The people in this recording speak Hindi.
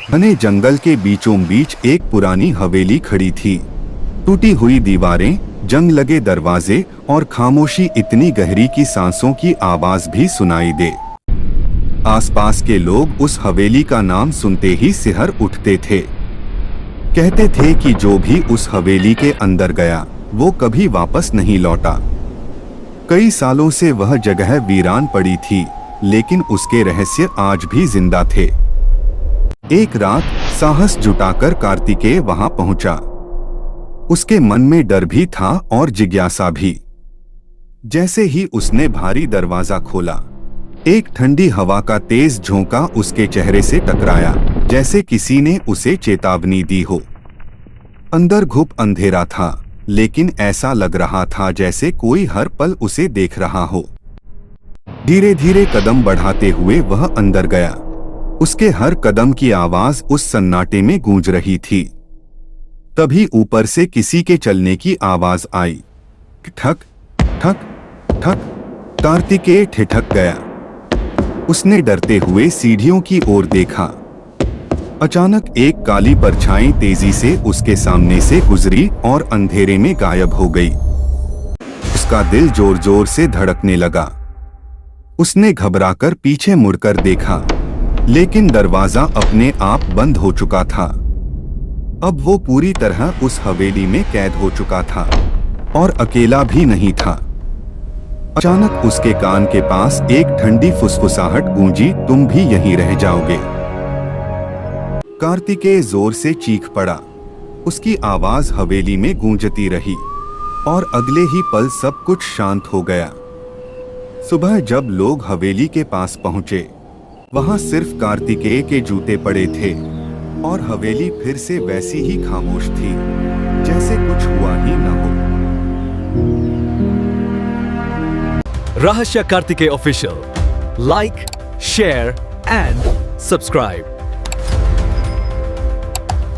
घने जंगल के बीचों बीच एक पुरानी हवेली खड़ी थी। टूटी हुई दीवारें, जंग लगे दरवाजे और खामोशी इतनी गहरी कि सांसों की आवाज भी सुनाई दे। आसपास के लोग उस हवेली का नाम सुनते ही सिहर उठते थे। कहते थे कि जो भी उस हवेली के अंदर गया वो कभी वापस नहीं लौटा। कई सालों से वह जगह वीरान पड़ी थी, लेकिन उसके रहस्य आज भी जिंदा थे। एक रात साहस जुटाकर कार्तिकेय वहां पहुंचा। उसके मन में डर भी था और जिज्ञासा भी। जैसे ही उसने भारी दरवाजा खोला, एक ठंडी हवा का तेज झोंका उसके चेहरे से टकराया, जैसे किसी ने उसे चेतावनी दी हो। अंदर घुप अंधेरा था, लेकिन ऐसा लग रहा था जैसे कोई हर पल उसे देख रहा हो। धीरे धीरे कदम बढ़ाते हुए वह अंदर गया। उसके हर कदम की आवाज उस सन्नाटे में गूंज रही थी। तभी ऊपर से किसी के चलने की आवाज आई। ठक ठक ठक। कार्तिकेय ठिठक गया। उसने डरते हुए सीढ़ियों की ओर देखा। अचानक एक काली परछाई तेजी से उसके सामने से गुजरी और अंधेरे में गायब हो गई। उसका दिल जोर जोर से धड़कने लगा। उसने घबराकर पीछे मुड़कर देखा, लेकिन दरवाजा अपने आप बंद हो चुका था। अब वो पूरी तरह उस हवेली में कैद हो चुका था और अकेला भी नहीं था। अचानक उसके कान के पास एक ठंडी फुसफुसाहट गूंजी, तुम भी यहीं रह जाओगे। कार्तिकेय जोर से चीख पड़ा। उसकी आवाज हवेली में गूंजती रही और अगले ही पल सब कुछ शांत हो गया। सुबह जब लोग हवेली के पास पहुंचे, वहां सिर्फ कार्तिकेय के जूते पड़े थे और हवेली फिर से वैसी ही खामोश थी, जैसे कुछ हुआ ही न हो। Rahasya Kartikeya Official. Like, share and subscribe.